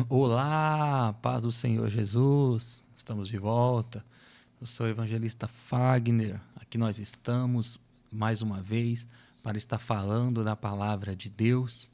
Olá, paz do Senhor Jesus, estamos de volta. Eu sou o evangelista Fagner. Aqui nós estamos mais uma vez para estar falando da palavra de Deus.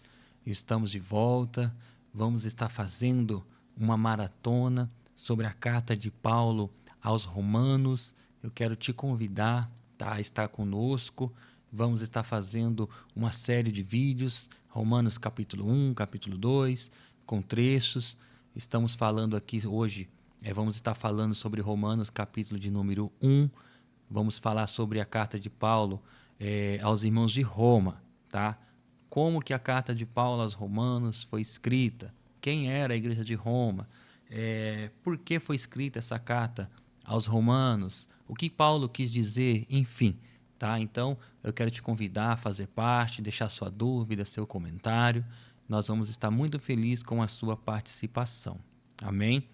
Estamos de volta. Vamos estar fazendo uma maratona sobre a carta de Paulo aos Romanos. Eu quero te convidar, tá, a estar conosco. Vamos estar fazendo uma série de vídeos, Romanos capítulo 1, capítulo 2, com trechos. Estamos falando aqui hoje, vamos estar falando sobre Romanos capítulo de número 1. Vamos falar sobre a carta de Paulo aos irmãos de Roma, tá? Como que a carta de Paulo aos Romanos foi escrita? Quem era a igreja de Roma? Por que foi escrita essa carta aos Romanos? O que Paulo quis dizer? Enfim, tá? Então, eu quero te convidar a fazer parte, deixar sua dúvida, seu comentário. Nós vamos estar muito felizes com a sua participação. Amém?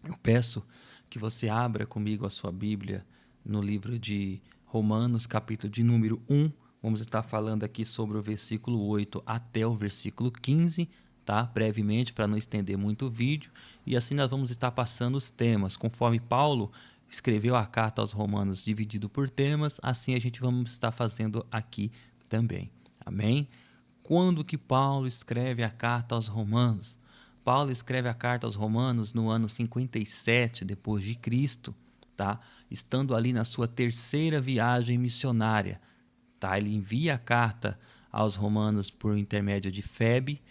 Eu peço que você abra comigo a sua Bíblia no livro de Romanos, capítulo de número 1. Vamos estar falando aqui sobre o versículo 8 até o versículo 15, tá? Brevemente, para não estender muito o vídeo. E assim nós vamos estar passando os temas. Conforme Paulo escreveu a carta aos Romanos dividido por temas, assim a gente vamos estar fazendo aqui também. Amém? Quando que Paulo escreve a carta aos Romanos? Paulo escreve a carta aos Romanos no ano 57 depois de Cristo, tá? Estando ali na sua terceira viagem missionária, tá? Ele envia a carta aos Romanos por intermédio de Febe,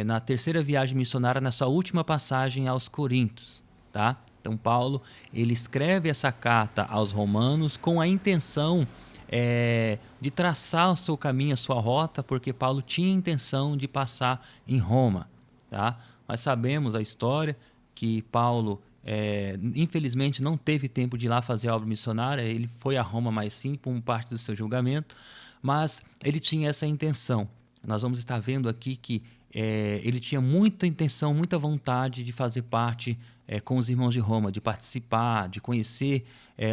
na terceira viagem missionária, na sua última passagem aos Coríntios, tá? Então Paulo ele escreve essa carta aos Romanos com a intenção de traçar o seu caminho, a sua rota, porque Paulo tinha a intenção de passar em Roma. Tá? Nós sabemos a história que Paulo, infelizmente, não teve tempo de ir lá fazer a obra missionária. Ele foi a Roma mais sim, por parte do seu julgamento, mas ele tinha essa intenção. Nós vamos estar vendo aqui que ele tinha muita intenção, muita vontade de fazer parte com os irmãos de Roma, de participar, de conhecer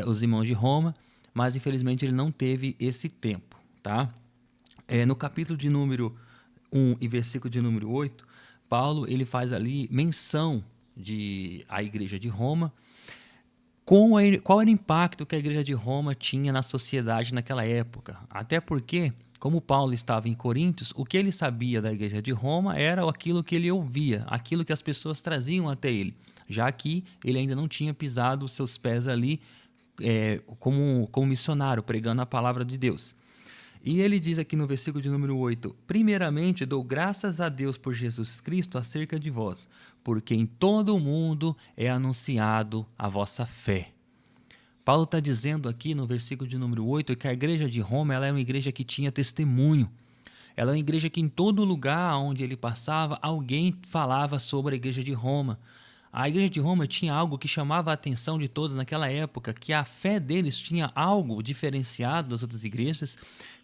os irmãos de Roma, mas infelizmente ele não teve esse tempo. Tá? No capítulo de número 1 e versículo de número 8, Paulo ele faz ali menção à igreja de Roma, qual era o impacto que a igreja de Roma tinha na sociedade naquela época. Até porque, como Paulo estava em Coríntios, o que ele sabia da igreja de Roma era aquilo que ele ouvia, aquilo que as pessoas traziam até ele, já que ele ainda não tinha pisado os seus pés ali como missionário, pregando a palavra de Deus. E ele diz aqui no versículo de número 8: primeiramente dou graças a Deus por Jesus Cristo acerca de vós, porque em todo o mundo é anunciado a vossa fé. Paulo está dizendo aqui no versículo de número 8 que a igreja de Roma ela é uma igreja que tinha testemunho. Ela é uma igreja que em todo lugar onde ele passava, alguém falava sobre a igreja de Roma. A igreja de Roma tinha algo que chamava a atenção de todos naquela época, que a fé deles tinha algo diferenciado das outras igrejas,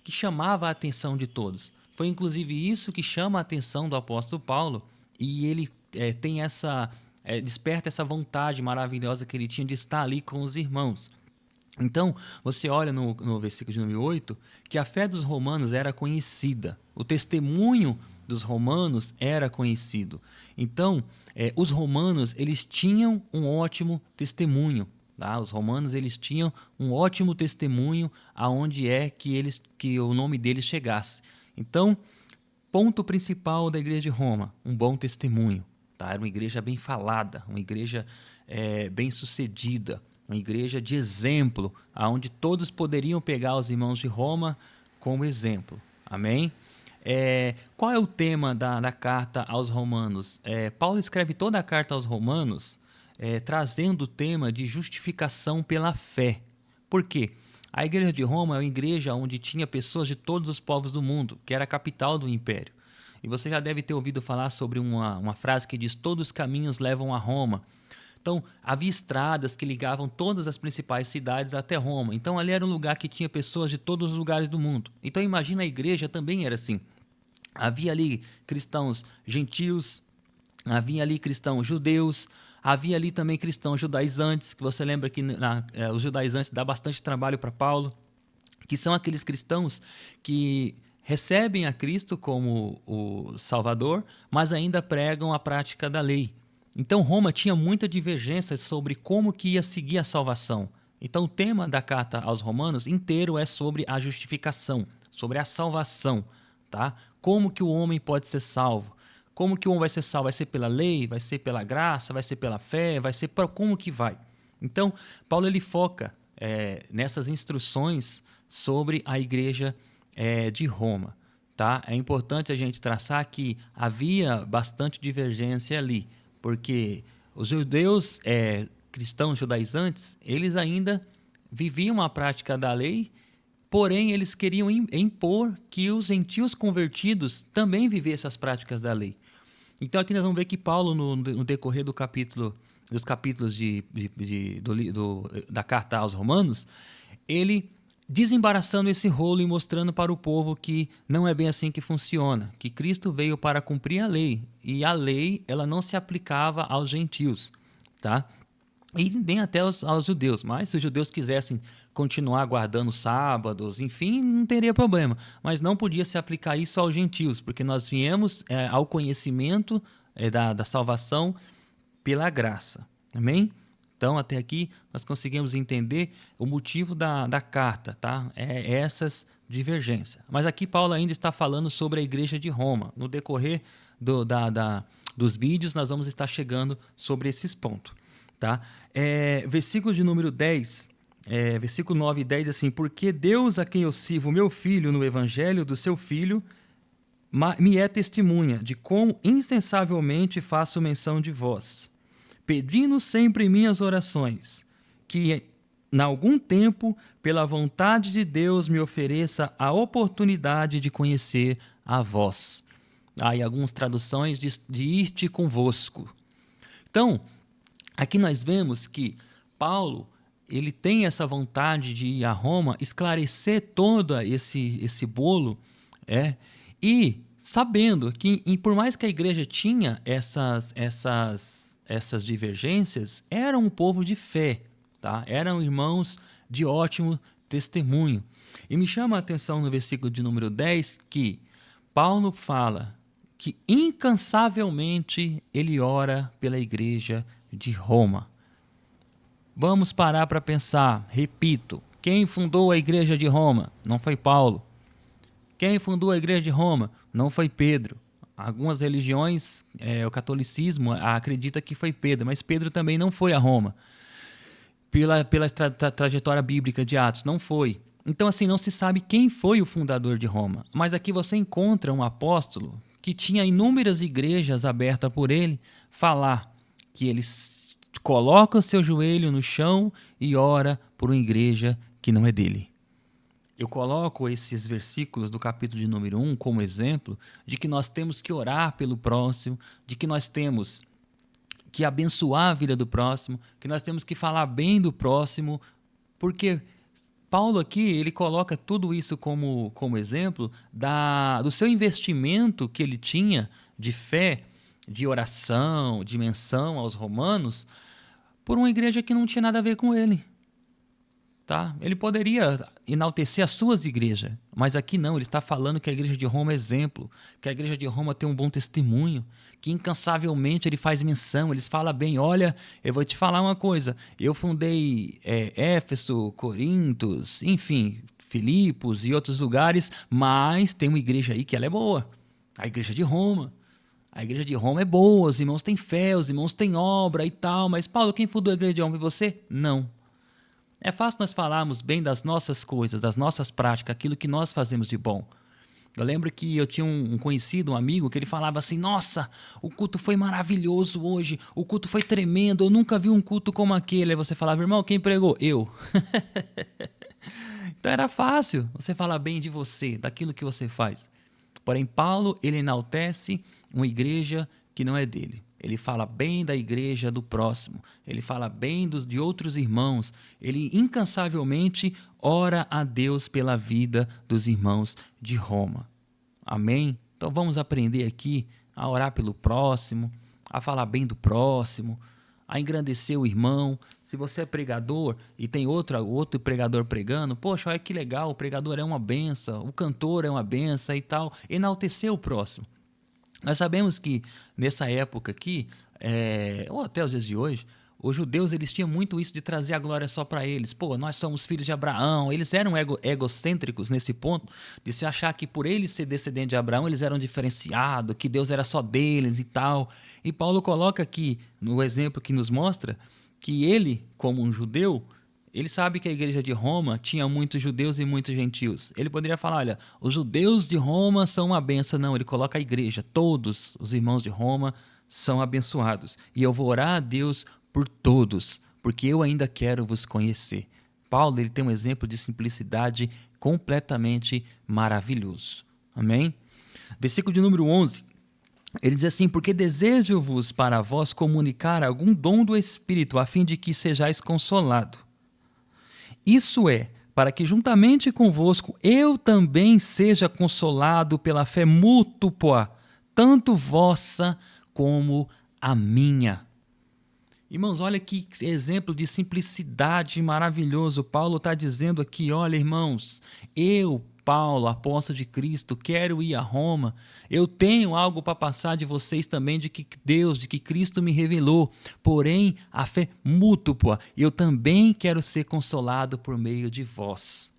que chamava a atenção de todos. Foi inclusive isso que chama a atenção do apóstolo Paulo, e ele desperta essa vontade maravilhosa que ele tinha de estar ali com os irmãos. Então, você olha no versículo de número 8, que a fé dos romanos era conhecida, o testemunho dos romanos era conhecido. Então, os romanos eles tinham um ótimo testemunho. Tá? Os romanos eles tinham um ótimo testemunho aonde que o nome deles chegasse. Então, ponto principal da igreja de Roma, um bom testemunho. Tá? Era uma igreja bem falada, uma igreja bem sucedida, uma igreja de exemplo, onde todos poderiam pegar os irmãos de Roma como exemplo. Amém? Qual é o tema da carta aos Romanos? Paulo escreve toda a carta aos Romanos trazendo o tema de justificação pela fé. Por quê? A igreja de Roma é uma igreja onde tinha pessoas de todos os povos do mundo, que era a capital do império. E você já deve ter ouvido falar sobre uma frase que diz: todos os caminhos levam a Roma. Então, havia estradas que ligavam todas as principais cidades até Roma. Então, ali era um lugar que tinha pessoas de todos os lugares do mundo. Então, imagina, a igreja também era assim. Havia ali cristãos gentios, havia ali cristãos judeus, havia ali também cristãos judaizantes, que você lembra que os judaizantes dá bastante trabalho para Paulo, que são aqueles cristãos que recebem a Cristo como o Salvador, mas ainda pregam a prática da lei. Então Roma tinha muita divergência sobre como que ia seguir a salvação. Então o tema da carta aos Romanos inteiro é sobre a justificação, sobre a salvação, tá? Como que o homem pode ser salvo? Como que o homem vai ser salvo? Vai ser pela lei? Vai ser pela graça? Vai ser pela fé? Vai ser para como que vai? Então Paulo ele foca nessas instruções sobre a igreja de Roma, tá? É importante a gente traçar que havia bastante divergência ali, porque os judeus cristãos judaizantes, eles ainda viviam a prática da lei, porém eles queriam impor que os gentios convertidos também vivessem as práticas da lei. Então aqui nós vamos ver que Paulo, no decorrer dos capítulos da carta aos Romanos, ele desembaraçando esse rolo e mostrando para o povo que não é bem assim que funciona, que Cristo veio para cumprir a lei, e a lei ela não se aplicava aos gentios, tá? E nem até aos judeus, mas se os judeus quisessem continuar guardando sábados, enfim, não teria problema, mas não podia se aplicar isso aos gentios, porque nós viemos ao conhecimento da salvação pela graça, amém? Então, até aqui, nós conseguimos entender o motivo da carta, tá? Essas divergências. Mas aqui Paulo ainda está falando sobre a igreja de Roma. No decorrer dos vídeos, nós vamos estar chegando sobre esses pontos, tá? Versículo de número 10, versículo 9 e 10, assim: porque Deus, a quem eu sirvo, meu filho, no evangelho do seu filho, me é testemunha de como insensavelmente faço menção de vós, pedindo sempre em minhas orações, que, em algum tempo, pela vontade de Deus, me ofereça a oportunidade de conhecer a vós. Em algumas traduções de ir-te convosco. Então, aqui nós vemos que Paulo ele tem essa vontade de ir a Roma, esclarecer todo esse bolo, e sabendo que, por mais que a igreja tinha essas divergências, eram um povo de fé, tá? Eram irmãos de ótimo testemunho. E me chama a atenção no versículo de número 10 que Paulo fala que incansavelmente ele ora pela igreja de Roma. Vamos parar para pensar, repito, quem fundou a igreja de Roma? Não foi Paulo. Quem fundou a igreja de Roma? Não foi Pedro. Algumas religiões, o catolicismo acredita que foi Pedro, mas Pedro também não foi a Roma. Pela trajetória bíblica de Atos, não foi. Então, assim, não se sabe quem foi o fundador de Roma. Mas aqui você encontra um apóstolo que tinha inúmeras igrejas abertas por ele, falar que ele coloca o seu joelho no chão e ora por uma igreja que não é dele. Eu coloco esses versículos do capítulo de número 1 como exemplo de que nós temos que orar pelo próximo, de que nós temos que abençoar a vida do próximo, que nós temos que falar bem do próximo, porque Paulo aqui ele coloca tudo isso como exemplo do seu investimento que ele tinha de fé, de oração, de menção aos romanos, por uma igreja que não tinha nada a ver com ele. Tá? Ele poderia enaltecer as suas igrejas, mas aqui não, ele está falando que a igreja de Roma é exemplo, que a igreja de Roma tem um bom testemunho, que incansavelmente ele faz menção, eles falam bem, olha, eu vou te falar uma coisa, eu fundei Éfeso, Corintos, enfim, Filipos e outros lugares, mas tem uma igreja aí que ela é boa, a igreja de Roma. A igreja de Roma é boa, os irmãos têm fé, os irmãos têm obra e tal, mas Paulo, quem fundou a igreja de Roma e você? Não. É fácil nós falarmos bem das nossas coisas, das nossas práticas, aquilo que nós fazemos de bom. Eu lembro que eu tinha um conhecido, um amigo, que ele falava assim, nossa, o culto foi maravilhoso hoje, o culto foi tremendo, eu nunca vi um culto como aquele. Aí você falava, irmão, quem pregou? Eu. Então era fácil você falar bem de você, daquilo que você faz. Porém, Paulo, ele enaltece uma igreja que não é dele. Ele fala bem da igreja do próximo, ele fala bem de outros irmãos, ele incansavelmente ora a Deus pela vida dos irmãos de Roma. Amém? Então vamos aprender aqui a orar pelo próximo, a falar bem do próximo, a engrandecer o irmão. Se você é pregador e tem outro pregador pregando, poxa, olha que legal, o pregador é uma benção, o cantor é uma benção e tal, enaltecer o próximo. Nós sabemos que nessa época aqui, ou até os dias de hoje, os judeus eles tinham muito isso de trazer a glória só para eles. Pô, nós somos filhos de Abraão. Eles eram egocêntricos nesse ponto de se achar que por eles ser descendente de Abraão, eles eram diferenciados, que Deus era só deles e tal. E Paulo coloca aqui, no exemplo que nos mostra, que ele, como um judeu, ele sabe que a igreja de Roma tinha muitos judeus e muitos gentios. Ele poderia falar, olha, os judeus de Roma são uma benção. Não, ele coloca a igreja, todos os irmãos de Roma são abençoados. E eu vou orar a Deus por todos, porque eu ainda quero vos conhecer. Paulo ele tem um exemplo de simplicidade completamente maravilhoso. Amém? Versículo de número 11. Ele diz assim, porque desejo-vos para vós comunicar algum dom do Espírito, a fim de que sejais consolado. Isso é, para que juntamente convosco eu também seja consolado pela fé mútua, tanto vossa como a minha. Irmãos, olha que exemplo de simplicidade maravilhoso. Paulo está dizendo aqui, olha irmãos, eu, Paulo, apóstolo de Cristo, quero ir a Roma, eu tenho algo para passar de vocês também, de que Deus, de que Cristo me revelou, porém a fé mútua, eu também quero ser consolado por meio de vós.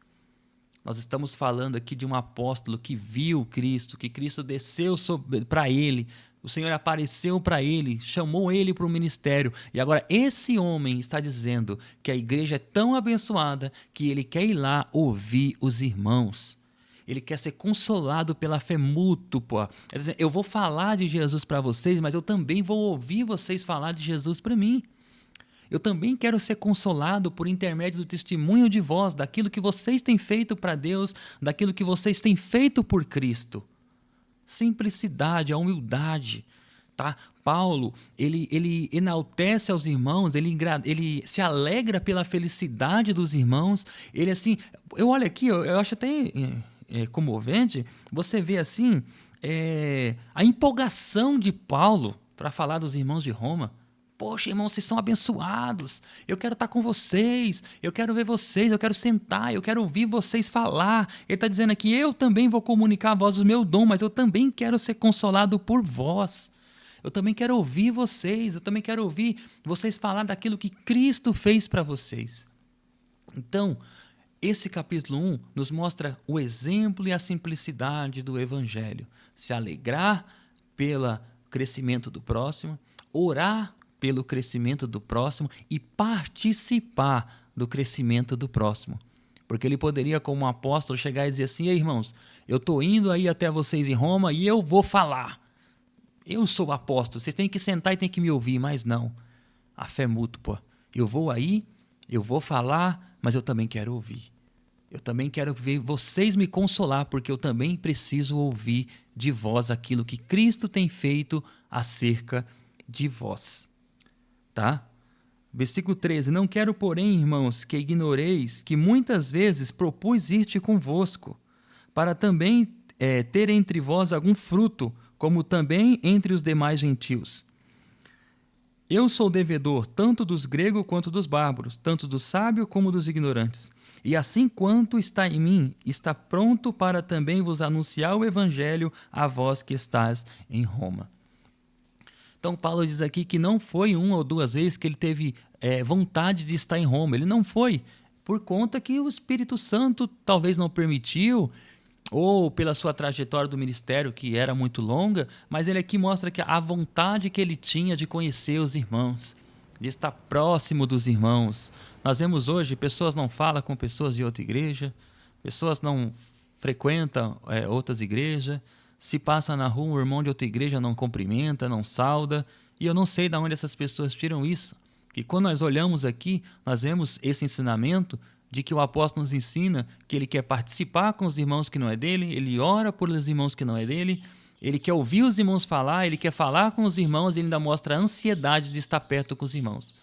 Nós estamos falando aqui de um apóstolo que viu Cristo, que Cristo desceu para ele, o Senhor apareceu para ele, chamou ele para o ministério. E agora esse homem está dizendo que a igreja é tão abençoada que ele quer ir lá ouvir os irmãos. Ele quer ser consolado pela fé mútua. Quer dizer, eu vou falar de Jesus para vocês, mas eu também vou ouvir vocês falar de Jesus para mim. Eu também quero ser consolado por intermédio do testemunho de vós, daquilo que vocês têm feito para Deus, daquilo que vocês têm feito por Cristo. Simplicidade, a humildade, tá? Paulo, ele enaltece aos irmãos, ele se alegra pela felicidade dos irmãos. Ele assim, eu olho aqui, eu acho até comovente, você vê assim a empolgação de Paulo para falar dos irmãos de Roma. Poxa, irmãos, vocês são abençoados, eu quero estar com vocês, eu quero ver vocês, eu quero sentar, eu quero ouvir vocês falar. Ele está dizendo aqui, eu também vou comunicar a vós o meu dom, mas eu também quero ser consolado por vós. Eu também quero ouvir vocês, eu também quero ouvir vocês falar daquilo que Cristo fez para vocês. Então, esse capítulo 1 nos mostra o exemplo e a simplicidade do Evangelho. Se alegrar pelo crescimento do próximo, orar pelo crescimento do próximo e participar do crescimento do próximo. Porque ele poderia, como um apóstolo, chegar e dizer assim, ei, irmãos, eu estou indo aí até vocês em Roma e eu vou falar. Eu sou o apóstolo, vocês têm que sentar e têm que me ouvir, mas não. A fé mútua. Eu vou aí, eu vou falar, mas eu também quero ouvir. Eu também quero ver vocês me consolar, porque eu também preciso ouvir de vós aquilo que Cristo tem feito acerca de vós. Tá? Versículo 13. Não quero, porém, irmãos, que ignoreis que muitas vezes propus ir-te convosco, para também ter entre vós algum fruto, como também entre os demais gentios. Eu sou devedor tanto dos gregos quanto dos bárbaros, tanto do sábio como dos ignorantes. E assim quanto está em mim, está pronto para também vos anunciar o evangelho a vós que estás em Roma. Então, Paulo diz aqui que não foi uma ou duas vezes que ele teve vontade de estar em Roma. Ele não foi por conta que o Espírito Santo talvez não permitiu, ou pela sua trajetória do ministério, que era muito longa, mas ele aqui mostra que a vontade que ele tinha de conhecer os irmãos, de estar próximo dos irmãos. Nós vemos hoje, pessoas não falam com pessoas de outra igreja, pessoas não frequentam outras igrejas, se passa na rua, o irmão de outra igreja não cumprimenta, não sauda, e eu não sei de onde essas pessoas tiram isso. E quando nós olhamos aqui, nós vemos esse ensinamento de que o apóstolo nos ensina que ele quer participar com os irmãos que não é dele, ele ora por os irmãos que não é dele, ele quer ouvir os irmãos falar, ele quer falar com os irmãos, e ele ainda mostra a ansiedade de estar perto com os irmãos.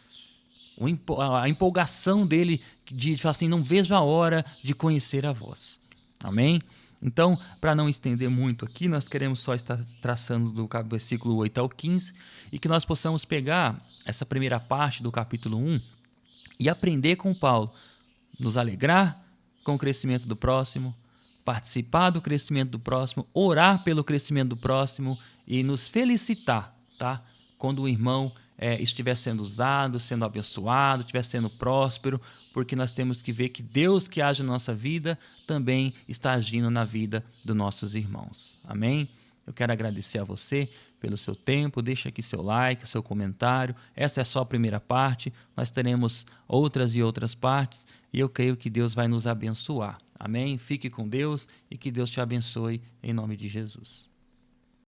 A empolgação dele de falar assim, não vejo a hora de conhecer a vós. Amém? Então, para não estender muito aqui, nós queremos só estar traçando do versículo 8 ao 15 e que nós possamos pegar essa primeira parte do capítulo 1 e aprender com Paulo, nos alegrar com o crescimento do próximo, participar do crescimento do próximo, orar pelo crescimento do próximo e nos felicitar, tá? Quando o irmão estiver sendo usado, sendo abençoado, estiver sendo próspero, porque nós temos que ver que Deus que age na nossa vida também está agindo na vida dos nossos irmãos. Amém? Eu quero agradecer a você pelo seu tempo, deixa aqui seu like, seu comentário. Essa é só a primeira parte, nós teremos outras e outras partes e eu creio que Deus vai nos abençoar. Amém? Fique com Deus e que Deus te abençoe em nome de Jesus.